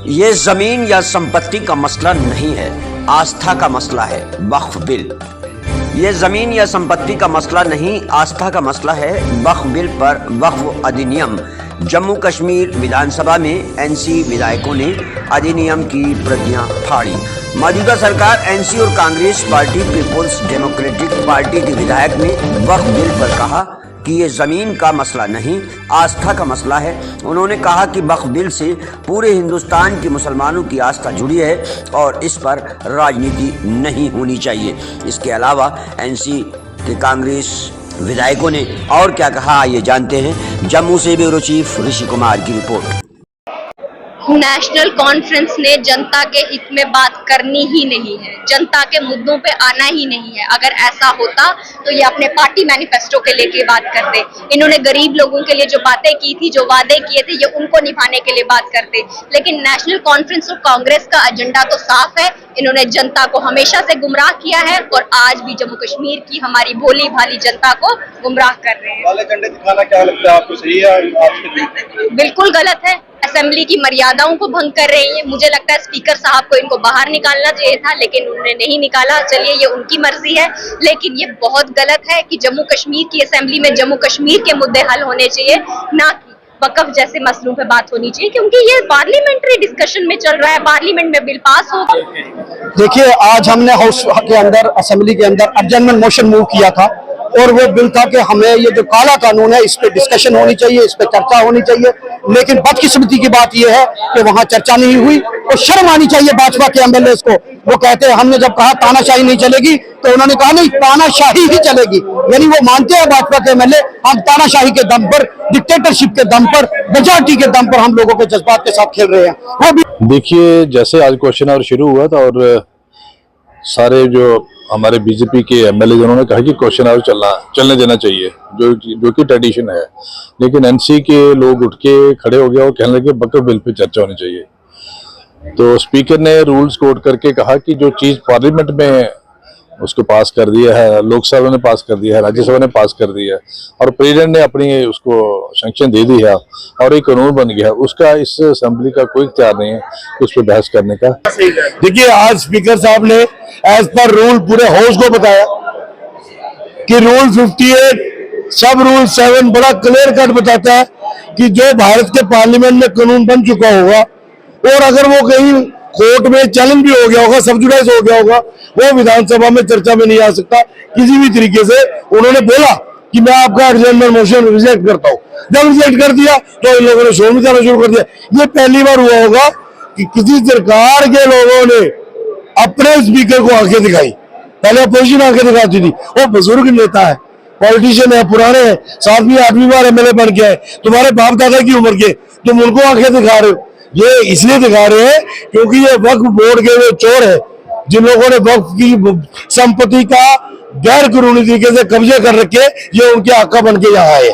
ये जमीन या संपत्ति का मसला नहीं है, आस्था का मसला है। वक्फ बिल। ये जमीन या संपत्ति का मसला नहीं, आस्था का मसला है। वक्फ बिल पर वक्फ अधिनियम। जम्मू कश्मीर विधानसभा में एनसी विधायकों ने अधिनियम की प्रतियां फाड़ी। मौजूदा सरकार एनसी और Congress party Peoples Democratic Party के विधायक ने वक्फ बिल पर कहा कि ये जमीन का मसला नहीं, आस्था का मसला है। उन्होंने कहा कि वक्फ बिल से पूरे हिंदुस्तान के मुसलमानों की आस्था जुड़ी है और इस पर राजनीति नहीं होनी चाहिए। इसके अलावा एनसी के कांग्रेस विधायकों ने और क्या कहा, ये जानते हैं। जम्मू से ब्यूरो चीफ ऋषि कुमार की रिपोर्ट। नेशनल कॉन्फ्रेंस ने जनता के हित में बात करनी ही नहीं है, जनता के मुद्दों पे आना ही नहीं है। अगर ऐसा होता तो ये अपने पार्टी मैनिफेस्टो के लेके बात करते। इन्होंने गरीब लोगों के लिए जो बातें की थी, जो वादे किए थे, ये उनको निभाने के लिए बात करते। लेकिन नेशनल कॉन्फ्रेंस और कांग्रेस का एजेंडा तो साफ है। इन्होंने जनता को हमेशा से गुमराह किया है और आज भी जम्मू कश्मीर की हमारी भोली भाली जनता को गुमराह कर रहे हैं। काले झंडे दिखाना क्या लगता है आपको, सही है? बिल्कुल गलत है। असेंबली की मर्यादाओं को भंग कर रही है। मुझे लगता है स्पीकर साहब को इनको बाहर निकालना चाहिए था, लेकिन उन्होंने नहीं निकाला। चलिए, ये उनकी मर्जी है, लेकिन ये बहुत गलत है कि जम्मू कश्मीर की असेंबली में जम्मू कश्मीर के मुद्दे हल होने चाहिए, ना कि वक्फ जैसे मसलों पे बात होनी चाहिए, क्योंकि ये पार्लियामेंट्री डिस्कशन में चल रहा है। पार्लियामेंट में बिल पास होगा। देखिए, आज हमने हाउस के अंदर, असेंबली के अंदर एडजर्नमेंट मोशन मूव किया था और वो बिल था कि हमें ये जो काला कानून है इस पे डिस्कशन होनी चाहिए, इस पे चर्चा होनी चाहिए। लेकिन बदकिस्मती की बात ये है कि वहां चर्चा नहीं हुई और शर्म आनी चाहिए भाजपा के एमएलए को। वो कहते हैं, हमने जब कहा तानाशाही नहीं चलेगी तो उन्होंने कहा नहीं, तानाशाही ही चलेगी। यानी वो मानते हैं भाजपा के एमएलए, हम तानाशाही के दम पर, डिक्टेटरशिप के दम पर, मेजॉरिटी के दम पर हम लोगों के जज्बात के साथ खेल रहे हैं। वो भी देखिए, जैसे आज क्वेश्चन आवर शुरू हुआ था और सारे जो हमारे बीजेपी के एमएलए उन्होंने कहा कि क्वेश्चन आवर चलने देना चाहिए, जो कि ट्रेडिशन है। लेकिन एनसी के लोग उठ के खड़े हो गए और कहने लगे वक्फ बिल पे चर्चा होनी चाहिए। तो स्पीकर ने रूल्स कोट करके कहा कि जो चीज पार्लियामेंट में उसको पास कर दिया है, लोकसभा ने पास कर दिया है, राज्यसभा ने पास कर दिया है और प्रेसिडेंट ने अपनी उसको सैंक्शन दे दी है और एक कानून बन गया है, उसका इस असेंबली का कोई इख्तियार नहीं है उस पर बहस करने का। देखिए, आज स्पीकर साहब ने एज पर रूल पूरे हाउस को बताया कि रूल 58 सब रूल 7 बड़ा क्लियर कट बताता है कि जो भारत के पार्लियामेंट में कानून बन चुका होगा और अगर वो कहीं कोर्ट में चैलेंज भी हो गया होगा, सब्जुडाइज हो गया होगा, वो विधानसभा में चर्चा में नहीं आ सकता किसी भी तरीके से। उन्होंने बोला कि मैं आपका एडजर्नमेंट मोशन रिजेक्ट करता हूँ। जब रिजेक्ट कर दिया तो इन लोगों ने शोर मचाना शुरू कर दिया। ये पहली बार हुआ होगा कि किसी सरकार के लोगों ने अपने स्पीकर को आंखें दिखाई। पहले अपोजिशन आंखें दिखाती थी। वो बुजुर्ग नेता है, पॉलिटिशियन है, पुराने हैं, 7वीं 8वीं बार एमएलए बन के आए, तुम्हारे बाप दादा की उम्र के, तुम उनको आंखें दिखा रहे हो। ये इसलिए दिखा रहे हैं क्योंकि ये वक्फ बोर्ड के वो चोर है जिन लोगों ने वक्फ की संपत्ति का गैर कानूनी तरीके से कब्जे कर रखे, ये उनके आका बन के यहाँ आए।